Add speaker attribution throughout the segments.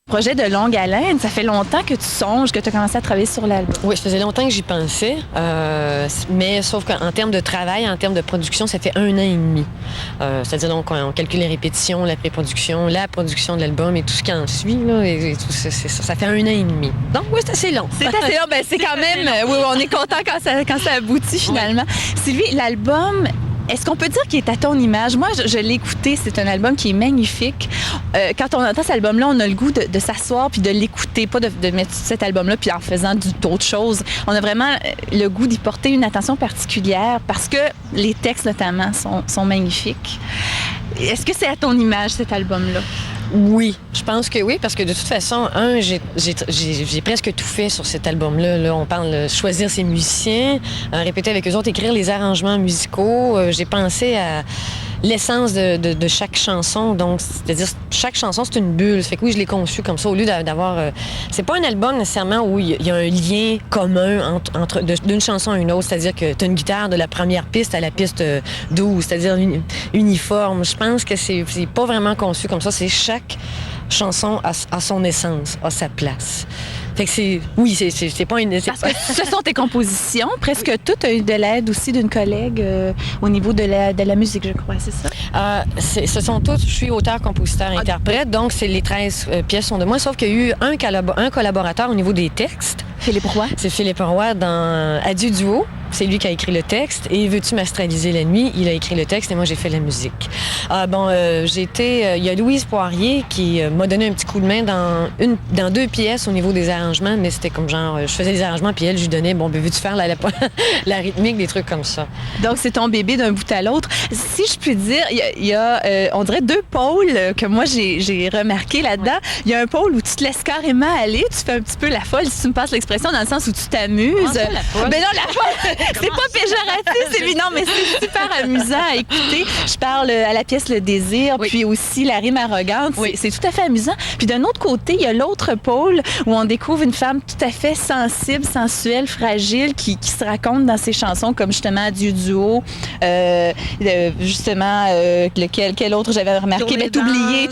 Speaker 1: Projet de longue haleine, ça fait longtemps que tu songes, que tu as commencé à travailler sur l'album.
Speaker 2: Oui, ça faisait longtemps que j'y pensais, mais sauf qu'en termes de travail, en termes de production, ça fait 1 an et demi. C'est-à-dire, donc, on calcule les répétitions, la pré-production, la production de l'album et tout ce qui en suit, là, et tout ça fait 1 an et demi. Donc, oui, c'est assez long.
Speaker 1: C'est assez long, ben, c'est quand même... Oui, on est content quand ça aboutit, finalement. Ouais. Sylvie, l'album... Est-ce qu'on peut dire qu'il est à ton image? Moi, je l'ai écouté. C'est un album qui est magnifique. Quand on entend cet album-là, on a le goût de s'asseoir puis de l'écouter, pas de mettre cet album-là puis en faisant d'autres choses. On a vraiment le goût d'y porter une attention particulière parce que les textes, notamment, sont magnifiques. Est-ce que c'est à ton image, cet album-là?
Speaker 2: Oui, je pense que oui, parce que de toute façon, j'ai presque tout fait sur cet album-là. Là, on parle de choisir ses musiciens, répéter avec eux autres, écrire les arrangements musicaux. J'ai pensé à l'essence de chaque chanson. Donc, c'est-à-dire, chaque chanson, c'est une bulle. Ça fait que oui, je l'ai conçu comme ça, au lieu d'avoir... c'est pas un album nécessairement où il y a un lien commun d'une chanson à une autre. C'est-à-dire que tu as une guitare de la première piste à la piste 12, c'est-à-dire uniforme. Je pense que c'est pas vraiment conçu comme ça. C'est chaque chanson a son essence, a sa place. Fait que c'est pas une...
Speaker 1: Parce que ce sont tes compositions. Presque toutes ont eu de l'aide aussi d'une collègue au niveau de la musique, je crois, c'est ça?
Speaker 2: Ce sont toutes... Je suis auteur, compositeur, interprète, donc les 13 pièces sont de moi, sauf qu'il y a eu un collaborateur au niveau des textes.
Speaker 1: Philippe Roy.
Speaker 2: C'est Philippe Roy dans Adieu Duo. C'est lui qui a écrit le texte. Et Veux-tu m'astraliser la nuit? Il a écrit le texte et moi, j'ai fait la musique. Il y a Louise Poirier qui m'a donné un petit coup de main dans 2 pièces au niveau des arrangements, mais c'était comme genre, je faisais les arrangements puis elle, je lui donnais, veux-tu faire la rythmique, des trucs comme ça.
Speaker 1: Donc, c'est ton bébé d'un bout à l'autre. Si je puis dire, il y a on dirait 2 pôles que moi, j'ai remarqué là-dedans. Ouais. Il y a un pôle où tu te laisses carrément aller, tu fais un petit peu la folle, si tu me passes l'expression, dans le sens où tu t'amuses.
Speaker 2: C'est la folle.
Speaker 1: Ben non, la folle! C'est pas péjoratif, c'est lui. Non, mais c'est super amusant à écouter. Je parle à la pièce Le Désir, oui. Puis aussi la rime arrogante. Oui. C'est tout à fait amusant. Puis d'un autre côté, il y a l'autre pôle où on découvre une femme tout à fait sensible, sensuelle, fragile, qui se raconte dans ses chansons, comme justement Adieu Duo, justement, quel autre j'avais remarqué?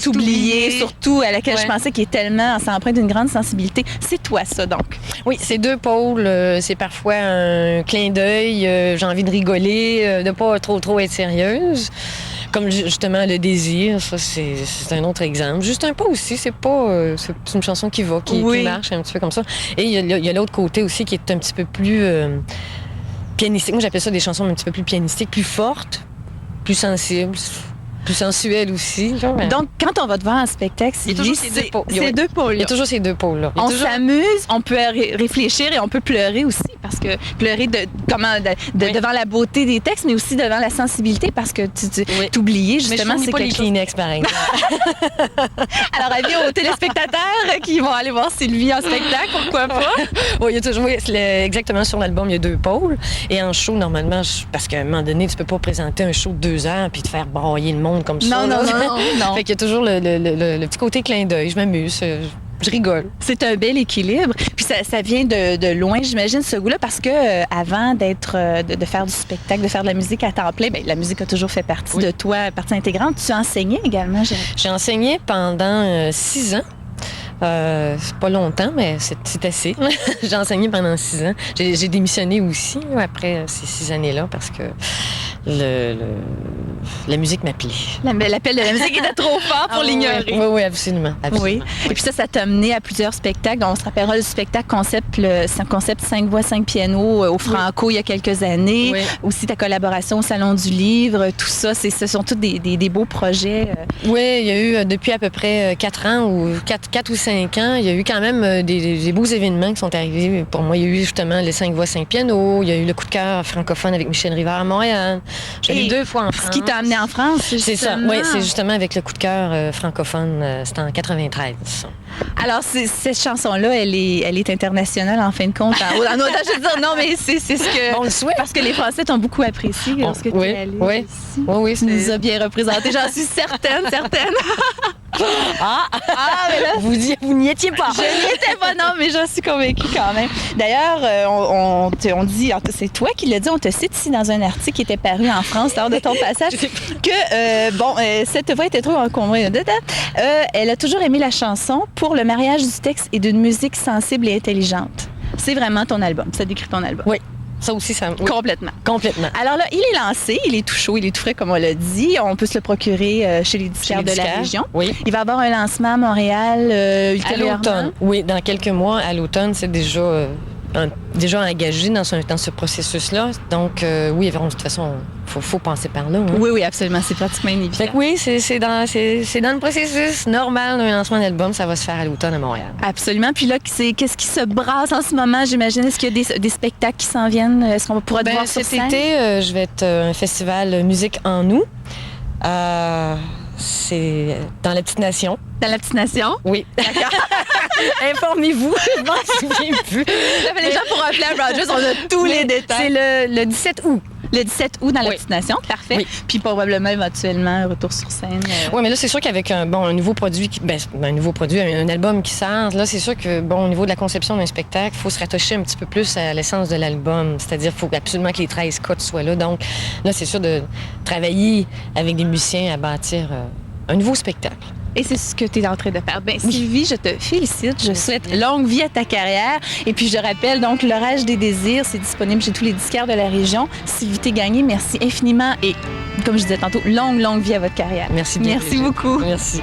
Speaker 1: T'oublier, surtout, à laquelle je pensais qu'il est tellement, ça empreinte d'une grande sensibilité. C'est toi, ça, donc?
Speaker 2: Oui, c'est 2 pôles. C'est parfois un clin d'œil, j'ai envie de rigoler, de pas trop être sérieuse. Comme justement Le Désir, ça c'est un autre exemple. Justin pas aussi, c'est une chanson qui marche un petit peu comme ça. Et il y a l'autre côté aussi qui est un petit peu plus pianistique. Moi j'appelle ça des chansons un petit peu plus pianistiques, plus fortes, plus sensibles. Plus sensuel aussi. Genre, mais...
Speaker 1: Donc, quand on va te voir en spectacle,
Speaker 2: il y a toujours ces 2 pôles. Il y a toujours ces 2 pôles-là.
Speaker 1: On s'amuse, on peut réfléchir et on peut pleurer aussi, parce que pleurer devant la beauté des textes, mais aussi devant la sensibilité, parce que t'oublier, justement,
Speaker 2: c'est pas les Kleenex, par exemple.
Speaker 1: Alors, avis aux téléspectateurs qui vont aller voir Sylvie en spectacle, pourquoi pas?
Speaker 2: Oui, il y a toujours, exactement, sur l'album, il y a 2 pôles. Et en show, normalement, parce qu'à un moment donné, tu peux pas présenter un show de 2 heures puis te faire brailler le monde comme ça.
Speaker 1: Non.
Speaker 2: Fait qu'il y a toujours le petit côté clin d'œil. Je m'amuse. Je rigole.
Speaker 1: C'est un bel équilibre. Puis ça vient de loin, j'imagine, ce goût-là, parce que avant de faire du spectacle, de faire de la musique à temps plein, bien, la musique a toujours fait partie de toi, partie intégrante. Tu as enseigné également,
Speaker 2: J'ai enseigné pendant 6 ans. C'est pas longtemps, mais c'est assez. J'ai enseigné pendant 6 ans. J'ai démissionné aussi après ces 6 années-là parce que la musique m'appelait.
Speaker 1: L'appel de la musique était trop fort pour l'ignorer.
Speaker 2: Oui, absolument.
Speaker 1: Oui. Et puis ça t'a mené à plusieurs spectacles. On se rappellera le spectacle concept 5 voix, 5 pianos au Franco il y a quelques années. Oui. Aussi ta collaboration au Salon du Livre, tout ça, ce sont tous des beaux projets.
Speaker 2: Oui, il y a eu depuis à peu près 4 ans ou 4 ou 5 ans, il y a eu quand même des beaux événements qui sont arrivés. Pour moi, il y a eu justement les 5 voix, 5 pianos. Il y a eu le coup de cœur francophone avec Michel Rivard à Montréal. J'allais 2 fois en France.
Speaker 1: Ce qui t'a amené en France,
Speaker 2: c'est ça. Oui, c'est justement avec le coup de cœur francophone. C'était en 93.
Speaker 1: Alors, cette chanson-là, elle est internationale, en fin de compte. Je veux dire, non, mais c'est ce que...
Speaker 2: On le souhaite.
Speaker 1: Parce que les Français t'ont beaucoup apprécié lorsque tu es allée ici.
Speaker 2: Oui.
Speaker 1: Tu nous as bien représenté, j'en suis certaine. Mais là,
Speaker 2: Vous n'y étiez pas.
Speaker 1: je n'y étais pas, non, mais j'en suis convaincue quand même. D'ailleurs, on dit, c'est toi qui l'as dit, on te cite ici dans un article qui était paru en France lors de ton passage, que, cette voix était trop encombrée. Elle a toujours aimé la chanson pour le mariage du texte et d'une musique sensible et intelligente. C'est vraiment ton album, ça décrit ton album.
Speaker 2: Oui. Ça aussi, ça... Oui.
Speaker 1: Complètement.
Speaker 2: Complètement.
Speaker 1: Alors là, il est lancé, il est tout chaud, il est tout frais, comme on l'a dit. On peut se le procurer chez les disquaires de la région.
Speaker 2: Oui.
Speaker 1: Il va y avoir un lancement à Montréal ultérieurement.
Speaker 2: À l'automne. Oui, dans quelques mois, à l'automne, c'est déjà engagé dans ce processus-là. Donc, oui, de toute façon, faut passer par là. Hein.
Speaker 1: Oui, absolument. C'est pratiquement inévitable.
Speaker 2: Fait que oui, c'est dans le processus normal d'un lancement d'album. Ça va se faire à l'automne à Montréal.
Speaker 1: Absolument. Puis là, qu'est-ce qui se brasse en ce moment, j'imagine? Est-ce qu'il y a des spectacles qui s'en viennent? Est-ce qu'on pourra te voir sur scène?
Speaker 2: Cet été, je vais être un festival Musique en nous. C'est dans la Petite Nation.
Speaker 1: Dans la Petite Nation?
Speaker 2: Oui. D'accord. Informez-vous. Je m'en souviens plus.
Speaker 1: Les gens pour rappeler à Rogers, on a tous les détails.
Speaker 2: C'est le 17 août.
Speaker 1: Le 17 août dans la Petite Nation, parfait.
Speaker 2: Oui.
Speaker 1: Puis probablement, éventuellement, un retour sur scène.
Speaker 2: Oui, mais là, c'est sûr qu'avec un nouveau produit, un album qui sort, là, c'est sûr que, au niveau de la conception d'un spectacle, il faut se rattacher un petit peu plus à l'essence de l'album. C'est-à-dire qu'il faut absolument que les 13 codes soient là. Donc, là, c'est sûr de travailler avec des musiciens à bâtir un nouveau spectacle.
Speaker 1: Et c'est ce que tu es en train de faire. Bien, Sylvie, je te félicite. Je souhaite longue vie à ta carrière. Et puis, je rappelle, donc, L'Orage des désirs, c'est disponible chez tous les disquaires de la région. Sylvie Tégagne, merci infiniment. Et, comme je disais tantôt, longue vie à votre carrière.
Speaker 2: Merci bien.
Speaker 1: Merci beaucoup.
Speaker 2: Merci.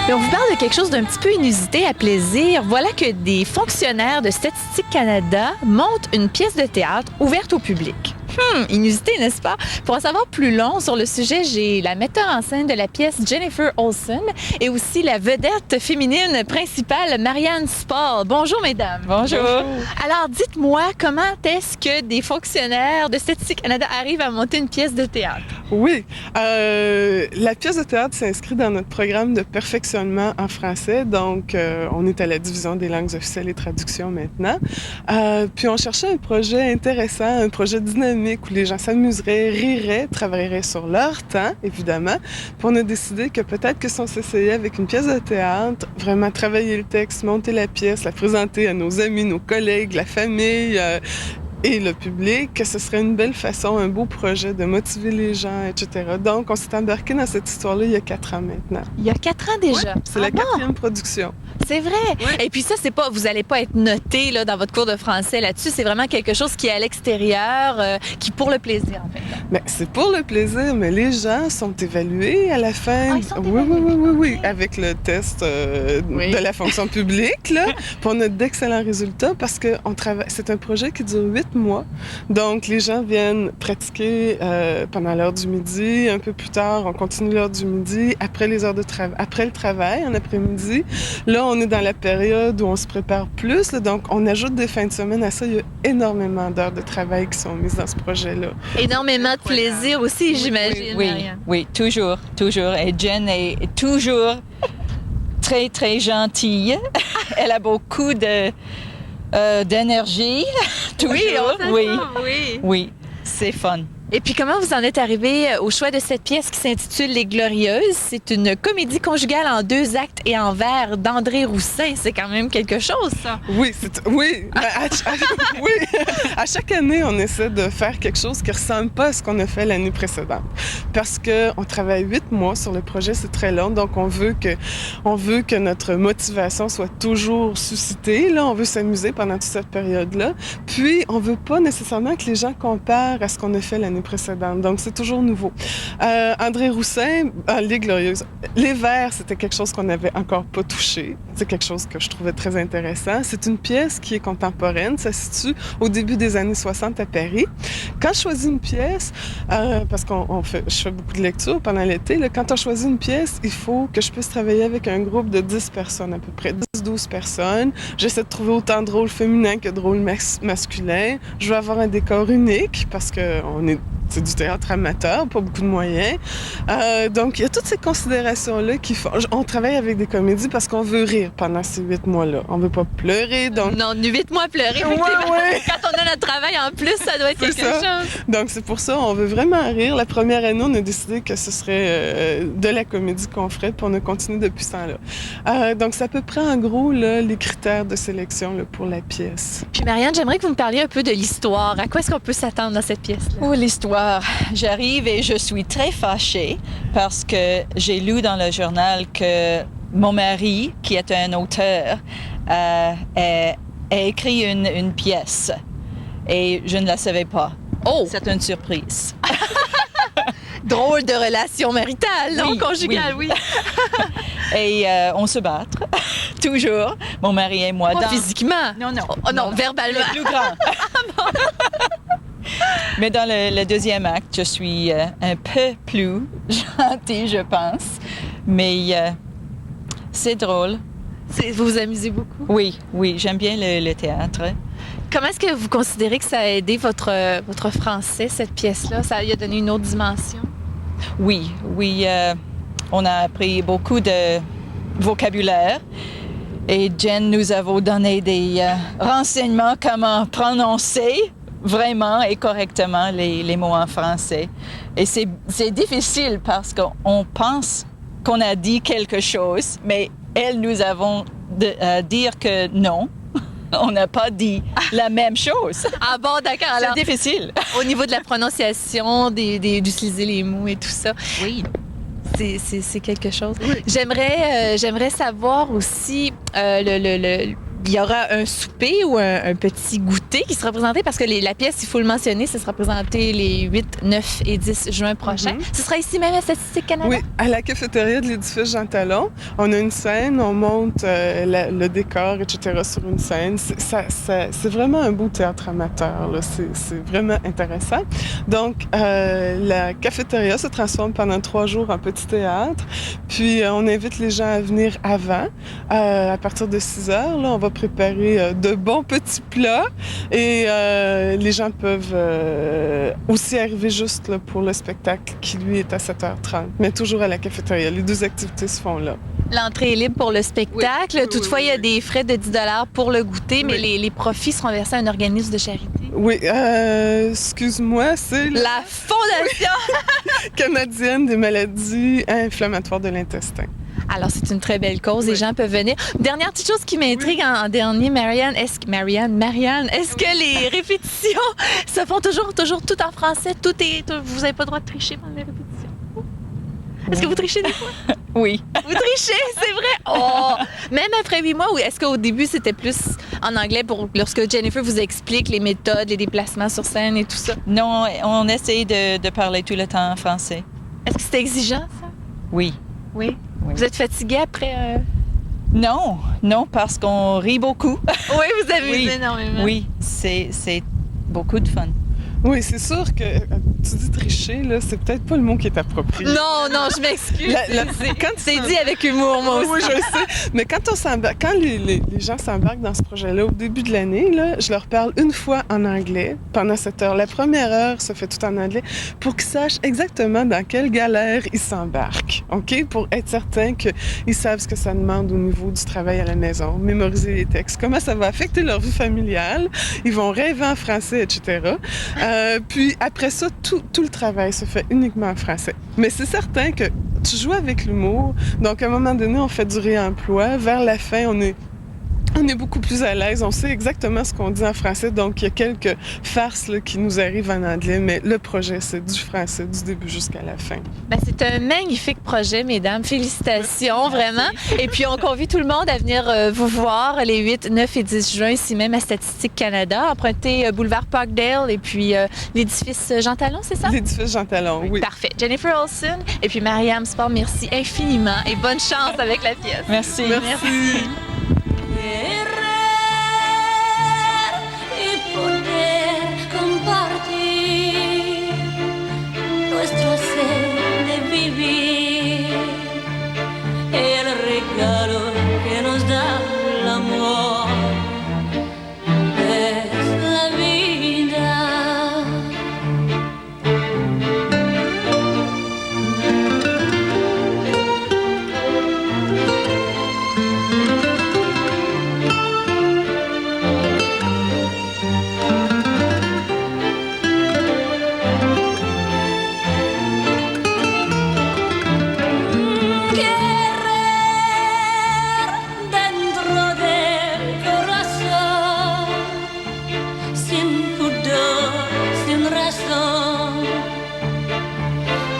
Speaker 1: Et on vous parle de quelque chose d'un petit peu inusité à plaisir. Voilà que des fonctionnaires de Statistique Canada montent une pièce de théâtre ouverte au public. Inusité, n'est-ce pas? Pour en savoir plus long sur le sujet, j'ai la metteur en scène de la pièce, Jennifer Olson, et aussi la vedette féminine principale, Marianne Spall. Bonjour, mesdames.
Speaker 3: Bonjour.
Speaker 1: Alors, dites-moi, comment est-ce que des fonctionnaires de Statistique Canada arrivent à monter une pièce de théâtre?
Speaker 3: Oui. La pièce de théâtre s'inscrit dans notre programme de perfectionnement en français. Donc, on est à la division des langues officielles et traductions maintenant. Puis, on cherchait un projet intéressant, un projet dynamique où les gens s'amuseraient, riraient, travailleraient sur leur temps, évidemment. Puis, on a décidé que peut-être que si on s'essayait avec une pièce de théâtre, vraiment travailler le texte, monter la pièce, la présenter à nos amis, nos collègues, la famille... et le public, que ce serait une belle façon, un beau projet de motiver les gens, etc. Donc, on s'est embarqué dans cette histoire-là il y a 4 ans maintenant.
Speaker 1: Il y a 4 ans déjà?
Speaker 3: Ouais, c'est la 4e production.
Speaker 1: C'est vrai. Ouais. Et puis ça, c'est pas, vous allez pas être noté là, dans votre cours de français là-dessus. C'est vraiment quelque chose qui est à l'extérieur, qui pour le plaisir, en fait.
Speaker 3: Mais c'est pour le plaisir, mais les gens sont évalués à la fin.
Speaker 1: Ils sont
Speaker 3: oui, avec le test de la fonction publique, là. Puis on a d'excellents résultats parce que c'est un projet qui dure 8 mois. Donc, les gens viennent pratiquer pendant l'heure du midi. Un peu plus tard, on continue l'heure du midi. Après les heures de après le travail, en après-midi. Là, on est dans la période où on se prépare plus. Là, donc, on ajoute des fins de semaine à ça. Il y a énormément d'heures de travail qui sont mises dans ce projet-là.
Speaker 1: Énormément de plaisir aussi, j'imagine.
Speaker 4: Oui, toujours. Et Jen est toujours très, très gentille. Elle a beaucoup d'énergie. Toujours.
Speaker 1: Oui.
Speaker 4: Oui. c'est fun.
Speaker 1: Et puis, comment vous en êtes arrivé au choix de cette pièce qui s'intitule Les Glorieuses? C'est une comédie conjugale en 2 actes et en vers d'André Roussin. C'est quand même quelque chose, ça.
Speaker 3: Oui, oui. Oui. À chaque année, on essaie de faire quelque chose qui ressemble pas à ce qu'on a fait l'année précédente. Parce qu'on travaille 8 mois sur le projet, c'est très long, donc on veut que notre motivation soit toujours suscitée. Là, on veut s'amuser pendant toute cette période-là. Puis, on veut pas nécessairement que les gens comparent à ce qu'on a fait l'année précédente. Donc, c'est toujours nouveau. André Roussin, Les Glorieuses. Les vers, c'était quelque chose qu'on n'avait encore pas touché. C'est quelque chose que je trouvais très intéressant. C'est une pièce qui est contemporaine. Ça se situe au début des années 60 à Paris. Quand je choisis une pièce, parce que je fais beaucoup de lectures pendant l'été, là, quand on choisit une pièce, il faut que je puisse travailler avec un groupe de 10 personnes, à peu près 10-12 personnes. J'essaie de trouver autant de rôles féminins que de rôles masculins. Je veux avoir un décor unique parce que c'est du théâtre amateur, pas beaucoup de moyens. Donc, il y a toutes ces considérations-là qui font... On travaille avec des comédies parce qu'on veut rire pendant ces 8 mois-là. On veut pas pleurer, donc...
Speaker 1: Non, 8 mois à pleurer.
Speaker 3: Ouais.
Speaker 1: Quand on a notre travail en plus, ça doit être quelque chose.
Speaker 3: Donc, c'est pour ça, on veut vraiment rire. La première année, on a décidé que ce serait de la comédie qu'on ferait, puis on a continué depuis ce temps-là. Donc, c'est à peu près, en gros, là, les critères de sélection là, pour la pièce.
Speaker 1: Puis, Marianne, j'aimerais que vous me parliez un peu de l'histoire. À quoi est-ce qu'on peut s'attendre dans cette pièce-là?
Speaker 4: Oh, l'histoire. J'arrive et je suis très fâchée parce que j'ai lu dans le journal que mon mari, qui est un auteur, a écrit une pièce et je ne la savais pas.
Speaker 1: Oh!
Speaker 4: C'est une surprise.
Speaker 1: Drôle de relation maritale, non?
Speaker 4: Oui,
Speaker 1: Conjugale, oui.
Speaker 4: Et on se bat, toujours, mon mari et moi.
Speaker 1: Pas physiquement?
Speaker 4: Non.
Speaker 1: Oh non, verbalement.
Speaker 4: Le plus grand. Mais dans le deuxième acte, je suis un peu plus gentille, je pense. Mais c'est drôle.
Speaker 1: Vous vous amusez beaucoup?
Speaker 4: Oui, j'aime bien le théâtre.
Speaker 1: Comment est-ce que vous considérez que ça a aidé votre français, cette pièce-là? Ça lui a donné une autre dimension?
Speaker 4: Oui, on a appris beaucoup de vocabulaire. Et Jen nous a donné des renseignements comment prononcer vraiment et correctement les mots en français. Et c'est difficile parce qu'on pense qu'on a dit quelque chose, mais elles nous avons dire que non, on n'a pas dit la même chose.
Speaker 1: Ah bon, d'accord. Alors,
Speaker 4: c'est difficile.
Speaker 1: Au niveau de la prononciation, d'utiliser les mots et tout ça.
Speaker 4: Oui.
Speaker 1: C'est quelque chose.
Speaker 3: Oui.
Speaker 1: J'aimerais savoir aussi il y aura un souper ou un petit goûter qui sera présenté parce que la pièce, il faut le mentionner, ça sera présenté les 8, 9 et 10 juin prochains. Ce sera ici même à Statistique Canada?
Speaker 3: Oui, à la cafétéria de l'édifice Jean Talon. On a une scène, on monte le décor, etc. sur une scène. C'est vraiment un beau théâtre amateur. Là. C'est vraiment intéressant. Donc, la cafétéria se transforme pendant 3 jours en petit théâtre. Puis, on invite les gens à venir avant. À partir de 6 heures, là, on va préparer de bons petits plats et les gens peuvent aussi arriver juste là, pour le spectacle qui, lui, est à 7h30, mais toujours à la cafétéria. Les 2 activités se font là.
Speaker 1: L'entrée est libre pour le spectacle.
Speaker 3: Oui.
Speaker 1: Toutefois, il y a des frais de 10 $ pour le goûter, mais
Speaker 3: Oui.
Speaker 1: les profits seront versés à un organisme de charité.
Speaker 3: Oui, excuse-moi, c'est
Speaker 1: La Fondation!
Speaker 3: canadienne des maladies inflammatoires de l'intestin.
Speaker 1: Alors, c'est une très belle cause. Les gens peuvent venir. Dernière petite chose qui m'intrigue en dernier, Marianne, est-ce que les répétitions se font toujours tout en français? Vous n'avez pas le droit de tricher pendant les répétitions? Est-ce que vous trichez des fois?
Speaker 4: Oui.
Speaker 1: Vous trichez, c'est vrai? Oh! Même après 8 mois, ou est-ce qu'au début, c'était plus en anglais lorsque Jennifer vous explique les méthodes, les déplacements sur scène et tout ça?
Speaker 4: Non, on essaie de parler tout le temps en français.
Speaker 1: Est-ce que c'était exigeant, ça?
Speaker 4: Oui.
Speaker 1: Oui. Vous êtes fatigué après?
Speaker 4: Non, parce qu'on rit beaucoup.
Speaker 1: Oui, vous amusez énormément.
Speaker 4: Oui, c'est beaucoup de fun.
Speaker 3: Oui, c'est sûr que tu dis tricher, là, c'est peut-être pas le mot qui est approprié.
Speaker 1: Non, je m'excuse.
Speaker 3: Quand
Speaker 1: c'est dit avec humour, moi aussi.
Speaker 3: Oui, je sais. Mais quand les gens s'embarquent dans ce projet-là au début de l'année, là, je leur parle une fois en anglais pendant cette heure. La première heure se fait tout en anglais pour qu'ils sachent exactement dans quelle galère ils s'embarquent, OK? Pour être certain qu'ils savent ce que ça demande au niveau du travail à la maison, mémoriser les textes, comment ça va affecter leur vie familiale. Ils vont rêver en français, etc. Puis après ça, tout le travail se fait uniquement en français. Mais c'est certain que tu joues avec l'humour, donc à un moment donné, on fait du réemploi. Vers la fin, on est beaucoup plus à l'aise. On sait exactement ce qu'on dit en français. Donc, il y a quelques farces là, qui nous arrivent en anglais, mais le projet, c'est du français du début jusqu'à la fin.
Speaker 1: Ben, c'est un magnifique projet, mesdames. Félicitations, vraiment. Et puis, on convie tout le monde à venir vous voir les 8, 9 et 10 juin, ici même à Statistique Canada. Empruntez boulevard Parkdale et puis l'édifice Jean Talon, c'est ça?
Speaker 3: L'édifice Jean Talon, oui.
Speaker 1: Parfait. Jennifer Olson et puis Mariam Sport, merci infiniment et bonne chance avec la pièce.
Speaker 4: Merci.
Speaker 3: Merci.
Speaker 5: Y poder compartir nuestro ser de vivir, el regalo que nos da l'amor es la vida.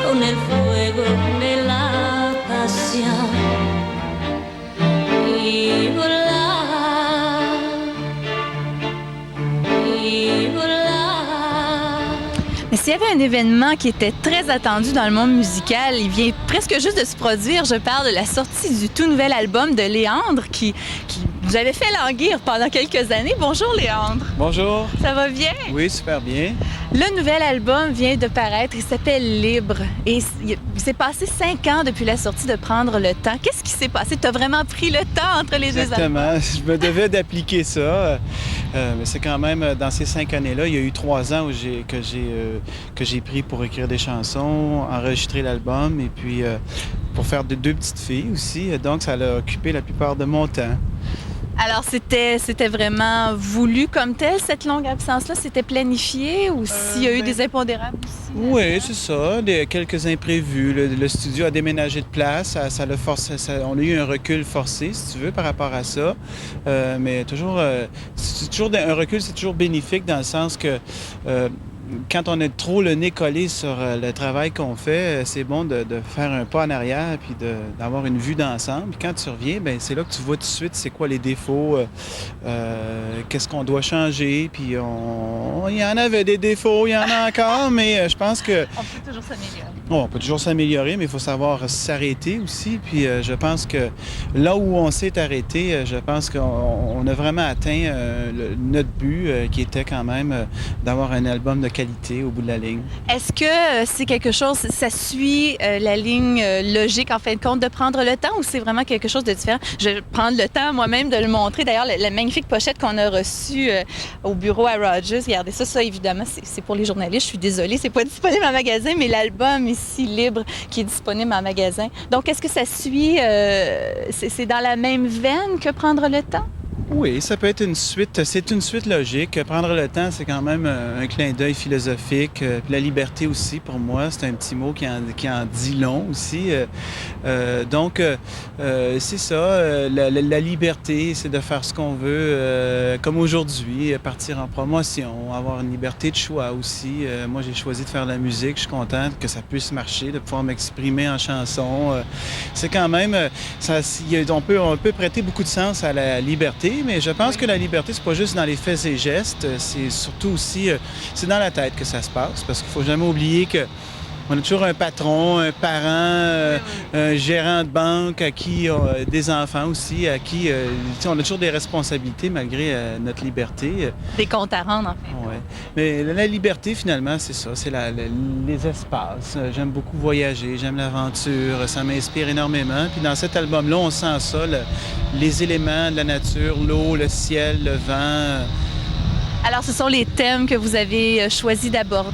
Speaker 5: Con el fuego de la pasión y volar, y volar.
Speaker 1: Mais s'il y avait un événement qui était très attendu dans le monde musical, il vient presque juste de se produire. Je parle de la sortie du tout nouvel album de Léandre qui vous avait fait languir pendant quelques années. Bonjour Léandre.
Speaker 6: Bonjour.
Speaker 1: Ça va bien?
Speaker 6: Oui, super bien.
Speaker 1: Le nouvel album vient de paraître, il s'appelle Libre. Et il s'est passé 5 ans depuis la sortie de Prendre le temps. Qu'est-ce qui s'est passé? Tu as vraiment pris le temps entre les deux albums?
Speaker 6: Exactement. Je me devais d'appliquer ça. Mais c'est quand même, dans ces 5 années-là, il y a eu 3 ans que j'ai pris pour écrire des chansons, enregistrer l'album et puis pour faire deux petites filles aussi. Donc, ça a occupé la plupart de mon temps.
Speaker 1: Alors, c'était vraiment voulu comme tel, cette longue absence-là? C'était planifié ou s'il y a eu des impondérables aussi?
Speaker 6: Oui, c'est ça. Quelques imprévus. Le studio a déménagé de place. Ça l'a forcé, on a eu un recul forcé, si tu veux, par rapport à ça. Mais toujours, un recul, c'est toujours bénéfique dans le sens que quand on est trop le nez collé sur le travail qu'on fait, c'est bon de faire un pas en arrière puis d'avoir une vue d'ensemble. Puis quand tu reviens, bien, c'est là que tu vois tout de suite c'est quoi les défauts, qu'est-ce qu'on doit changer. Puis il y en avait des défauts, il y en a encore, mais je pense que...
Speaker 1: On peut toujours s'améliorer.
Speaker 6: On peut toujours s'améliorer, mais il faut savoir s'arrêter aussi. Puis je pense que là où on s'est arrêté, je pense qu'on a vraiment atteint notre but qui était quand même d'avoir un album de qualité au bout de la ligne.
Speaker 1: Est-ce que c'est quelque chose, ça suit la ligne logique en fin de compte de prendre le temps ou c'est vraiment quelque chose de différent? Je vais prendre le temps moi-même de le montrer. D'ailleurs, la magnifique pochette qu'on a reçue au bureau à Rogers, regardez ça évidemment, c'est pour les journalistes. Je suis désolée, c'est pas disponible en magasin, mais l'album ici, Libre, qui est disponible en magasin. Donc, est-ce que ça suit, c'est dans la même veine que prendre le temps?
Speaker 6: Oui, ça peut être une suite. C'est une suite logique. Prendre le temps, c'est quand même un clin d'œil philosophique. Puis la liberté aussi, pour moi, c'est un petit mot qui en dit long aussi. Donc, c'est ça. La liberté, c'est de faire ce qu'on veut, comme aujourd'hui, partir en promotion, avoir une liberté de choix aussi. Moi, j'ai choisi de faire de la musique. Je suis contente que ça puisse marcher, de pouvoir m'exprimer en chanson. C'est quand même... on peut prêter beaucoup de sens à la liberté, mais je pense que la liberté, c'est pas juste dans les faits et gestes, c'est surtout aussi, c'est dans la tête que ça se passe, parce qu'il faut jamais oublier que on a toujours un patron, un parent, un gérant de banque, à qui des enfants aussi, à qui on a toujours des responsabilités malgré notre liberté.
Speaker 1: Des comptes à rendre, en fait.
Speaker 6: Ouais. Mais la liberté, finalement, c'est ça, c'est les espaces. J'aime beaucoup voyager, j'aime l'aventure, ça m'inspire énormément. Puis dans cet album-là, on sent ça, les éléments de la nature, l'eau, le ciel, le vent.
Speaker 1: Alors, ce sont les thèmes que vous avez choisi d'aborder.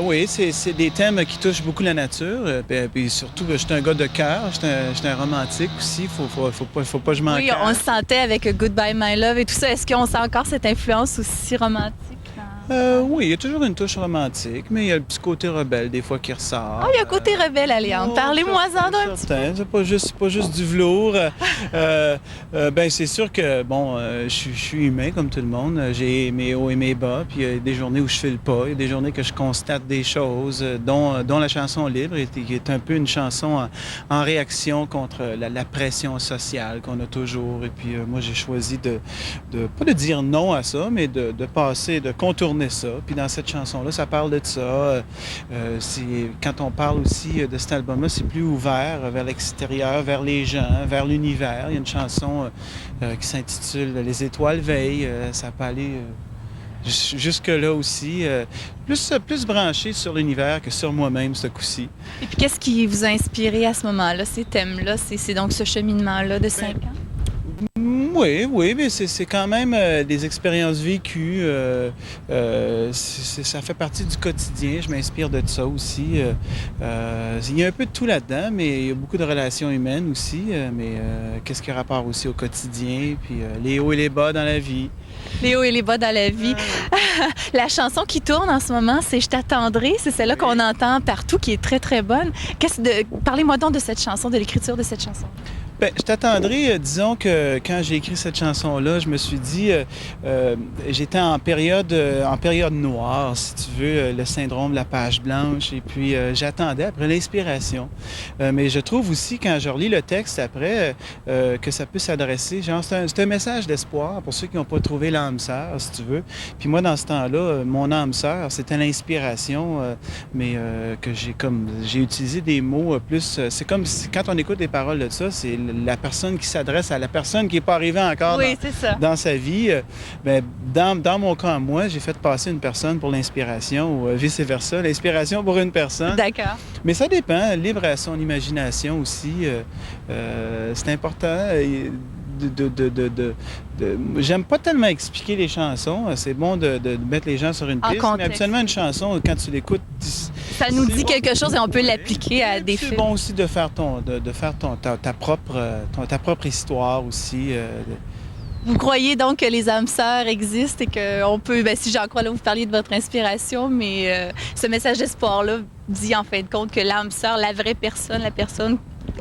Speaker 6: Oui, c'est des thèmes qui touchent beaucoup la nature. Puis surtout, je suis un gars de cœur, je suis un romantique aussi. Faut pas que je manque.
Speaker 1: Oui, on le sentait avec Goodbye My Love et tout ça. Est-ce qu'on sent encore cette influence aussi romantique?
Speaker 6: Oui, il y a toujours une touche romantique, mais il y a le petit côté rebelle des fois qui ressort.
Speaker 1: Ah, il y a un côté rebelle, Léandre.
Speaker 6: Oh,
Speaker 1: Parlez-moi-en d'un petit peu.
Speaker 6: certain. C'est pas juste du velours. Ben, c'est sûr que, bon, je suis humain comme tout le monde. J'ai mes hauts et mes bas, puis il y a des journées où je file pas, il y a des journées que je constate des choses, dont la chanson Libre qui est un peu une chanson en réaction contre la pression sociale qu'on a toujours. Et puis moi, j'ai choisi pas de dire non à ça, mais de passer, de contourner ça. Puis dans cette chanson-là, ça parle de ça. Quand on parle aussi de cet album-là, c'est plus ouvert vers l'extérieur, vers les gens, vers l'univers. Il y a une chanson qui s'intitule « Les étoiles veillent ». Ça peut aller jusque-là aussi. Plus branché sur l'univers que sur moi-même, ce coup-ci.
Speaker 1: Et puis, qu'est-ce qui vous a inspiré à ce moment-là, ces thèmes-là? C'est donc ce cheminement-là de 5 ans?
Speaker 6: Oui, mais c'est quand même des expériences vécues. Ça fait partie du quotidien. Je m'inspire de ça aussi. Il y a un peu de tout là-dedans, mais il y a beaucoup de relations humaines aussi. Mais qu'est-ce qui a rapport aussi au quotidien, puis les hauts et les bas dans la vie.
Speaker 1: Les hauts et les bas dans la vie. La chanson qui tourne en ce moment, c'est « Je t'attendrai ». C'est celle-là qu'on entend partout, qui est très, très bonne. Parlez-moi donc de cette chanson, de l'écriture de cette chanson.
Speaker 6: Bien, je t'attendrai, disons que quand j'ai écrit cette chanson-là, je me suis dit, j'étais en période noire, si tu veux, le syndrome de la page blanche, et puis j'attendais après l'inspiration. Mais je trouve aussi, quand je relis le texte après, que ça peut s'adresser, genre, c'est un message d'espoir pour ceux qui n'ont pas trouvé l'âme sœur, si tu veux. Puis moi, dans ce temps-là, mon âme sœur, c'était l'inspiration, mais que j'ai utilisé des mots plus... c'est comme si, quand on écoute les paroles de ça, c'est la personne qui s'adresse à la personne qui n'est pas arrivée encore dans sa vie. Bien, dans mon cas, moi, j'ai fait passer une personne pour l'inspiration ou vice-versa, l'inspiration pour une personne.
Speaker 1: D'accord.
Speaker 6: Mais ça dépend, libre à son imagination aussi. C'est important. J'aime pas tellement expliquer les chansons. C'est bon de mettre les gens sur une piste, mais habituellement, une chanson, quand tu l'écoutes...
Speaker 1: Ça nous dit quelque chose et on peut l'appliquer à des films.
Speaker 6: C'est bon aussi de faire ta propre histoire aussi.
Speaker 1: Vous croyez donc que les âmes sœurs existent et qu'on peut, si j'en crois, là, vous parliez de votre inspiration, mais ce message d'espoir-là dit en fin de compte que l'âme sœur, la vraie personne, la personne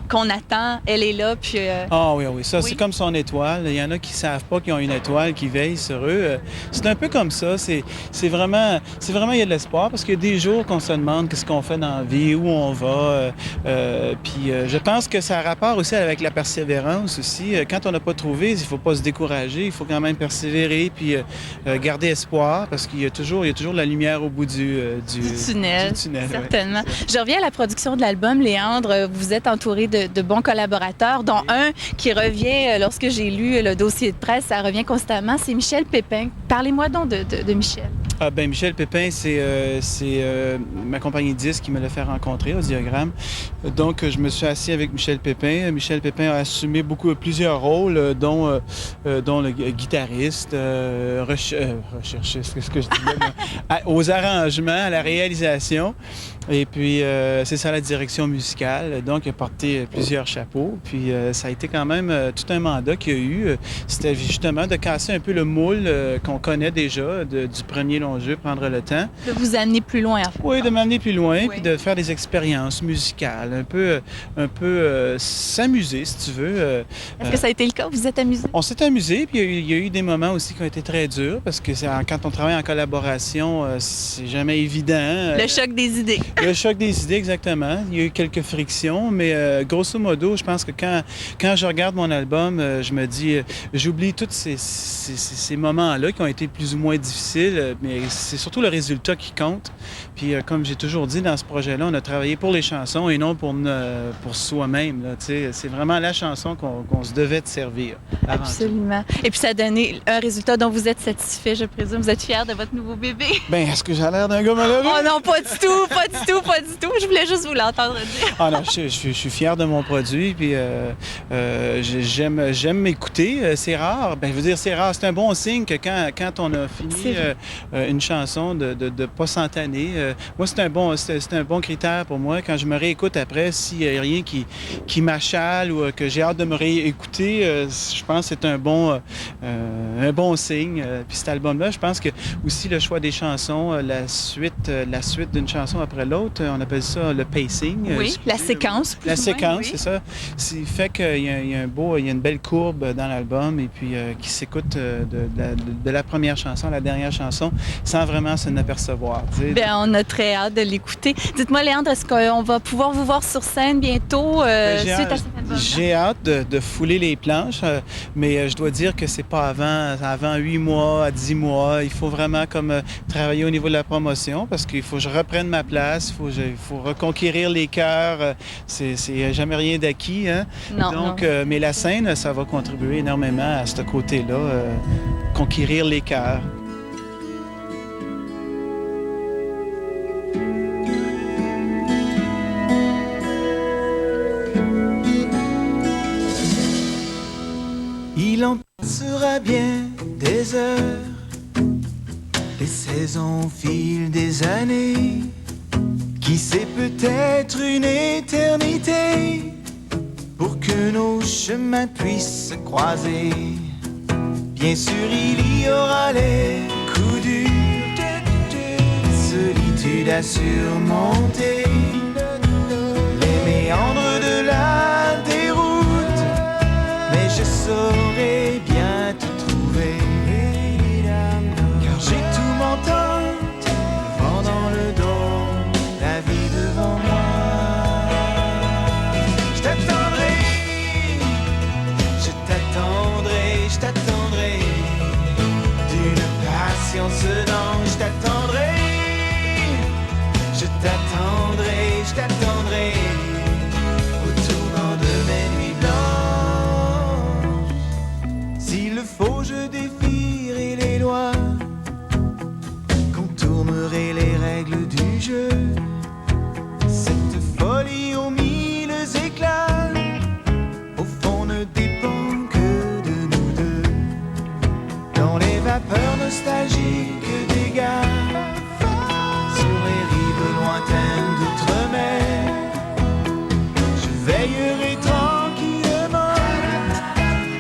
Speaker 1: qu'on attend, elle est là, puis...
Speaker 6: Ah oui, ça, oui. C'est comme son étoile. Il y en a qui ne savent pas qu'ils ont une étoile qui veille sur eux. C'est un peu comme ça. C'est vraiment, il y a de l'espoir parce qu'il y a des jours qu'on se demande qu'est-ce qu'on fait dans la vie, où on va. Puis je pense que ça a rapport aussi avec la persévérance aussi. Quand on n'a pas trouvé, il ne faut pas se décourager. Il faut quand même persévérer puis garder espoir parce qu'il y a toujours la lumière au bout du
Speaker 1: tunnel. Certainement.
Speaker 6: Ouais.
Speaker 1: Je reviens à la production de l'album, Léandre. Vous êtes entouré de bons collaborateurs, dont un qui revient, lorsque j'ai lu le dossier de presse, ça revient constamment, c'est Michel Pépin. Parlez-moi donc de Michel.
Speaker 6: Ah ben Michel Pépin, c'est ma compagnie de disques qui me l'a fait rencontrer au Diagramme. Donc, je me suis assis avec Michel Pépin. Michel Pépin a assumé plusieurs rôles, dont le guitariste, recherchiste, qu'est-ce que je dis aux arrangements, à la réalisation. Et puis, c'est ça la direction musicale. Donc, il a porté plusieurs chapeaux. Puis, ça a été quand même tout un mandat qu'il y a eu. C'était justement de casser un peu le moule qu'on connaît déjà du premier long jeu, prendre le temps.
Speaker 1: De vous amener plus loin, en fait.
Speaker 6: Oui, de m'amener plus loin, puis de faire des expériences musicales, un peu s'amuser, si tu veux.
Speaker 1: Est-ce que ça a été le cas? Vous êtes amusé?
Speaker 6: On s'est amusé, puis il y a eu des moments aussi qui ont été très durs, parce que quand on travaille en collaboration, c'est jamais évident.
Speaker 1: Le choc des idées.
Speaker 6: Le choc des idées, exactement. Il y a eu quelques frictions, mais grosso modo, je pense que quand je regarde mon album, je me dis, j'oublie tous ces moments-là qui ont été plus ou moins difficiles, mais c'est surtout le résultat qui compte. Puis comme j'ai toujours dit, dans ce projet-là, on a travaillé pour les chansons et non pour soi-même. C'est vraiment la chanson qu'on se devait de servir.
Speaker 1: Absolument. Et puis ça a donné un résultat dont vous êtes satisfait, je présume. Vous êtes fier de votre nouveau bébé?
Speaker 6: Bien, est-ce que j'ai l'air d'un gars malheureux?
Speaker 1: Oh non, pas du tout, pas du tout, pas du tout. Je voulais juste vous l'entendre dire.
Speaker 6: Ah non, je suis fier de mon produit, puis j'aime m'écouter. C'est rare. Ben, je veux dire, c'est rare. C'est un bon signe que quand on a fini une chanson, de pas s'en tanner. Moi, c'est un bon critère pour moi. Quand je me réécoute après, s'il n'y a rien qui m'achale ou que j'ai hâte de me réécouter, je pense que c'est un bon signe. Puis cet album-là, je pense que aussi le choix des chansons, la suite d'une chanson après l'autre, on appelle ça le pacing.
Speaker 1: Oui, la séquence.
Speaker 6: La
Speaker 1: plus ou moins,
Speaker 6: séquence,
Speaker 1: oui.
Speaker 6: c'est ça. C'est fait qu'il y a une belle courbe dans l'album et puis qui s'écoute de la première chanson à la dernière chanson sans vraiment s'en apercevoir. Tu sais.
Speaker 1: Bien, on a très hâte de l'écouter. Dites-moi, Léandre, est-ce qu'on va pouvoir vous voir sur scène bientôt suite à cet album-là?
Speaker 6: J'ai hâte de fouler les planches, mais je dois dire que c'est pas avant 8 mois à 10 mois. Il faut vraiment travailler au niveau de la promotion parce qu'il faut que je reprenne ma place, il faut reconquérir les cœurs. C'est jamais rien d'acquis. Hein?
Speaker 1: Non,
Speaker 6: Donc,
Speaker 1: non.
Speaker 6: mais la scène, ça va contribuer énormément à ce côté-là, conquérir les cœurs. Il en passera bien des heures, les saisons filent des années, qui sait peut-être une éternité, pour que nos chemins puissent se croiser. Bien sûr, il y aura les coups durs, solitude à surmonter, les méandres de la déroute, mais je saurai bien te trouver, car j'ai tout mon temps, le vent dans le dos, la vie devant moi. Je t'attendrai, je t'attendrai, je t'attendrai, d'une patience dense, je t'attendrai, je t'attendrai, je t'attendrai, au tournant de mes nuits blanches. S'il le faut, je défierai les lois, contournerai les règles du jeu. Cette folie aux mille éclats, au fond ne dépend que de nous deux. Dans les vapeurs nostalgiques des gares, sur les rives lointaines d'outre-mer, je veillerai tranquillement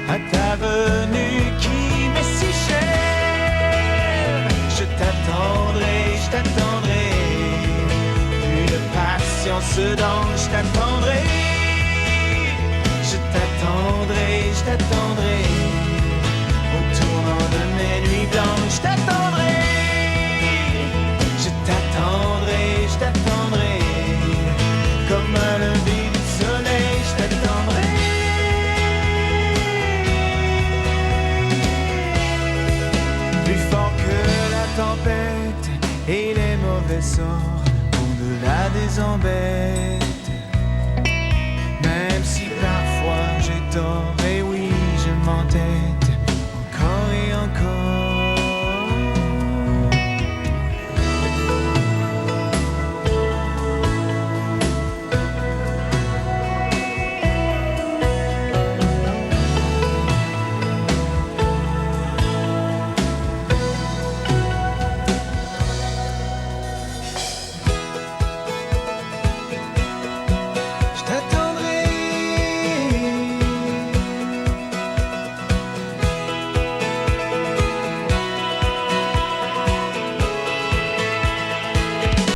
Speaker 6: à ta venue qui m'est si chère. Je t'attendrai, je t'attendrai, une patience dense, je t'attendrai, je t'attendrai, je t'attendrai, au tournant de mes nuits blanches, je t'attendrai, je t'attendrai, je t'attendrai, comme un lever du soleil, je t'attendrai. Plus fort que la tempête et les mauvais sorts, au-delà des embêtes. Même si parfois j'ai tort, et oui, je m'entête,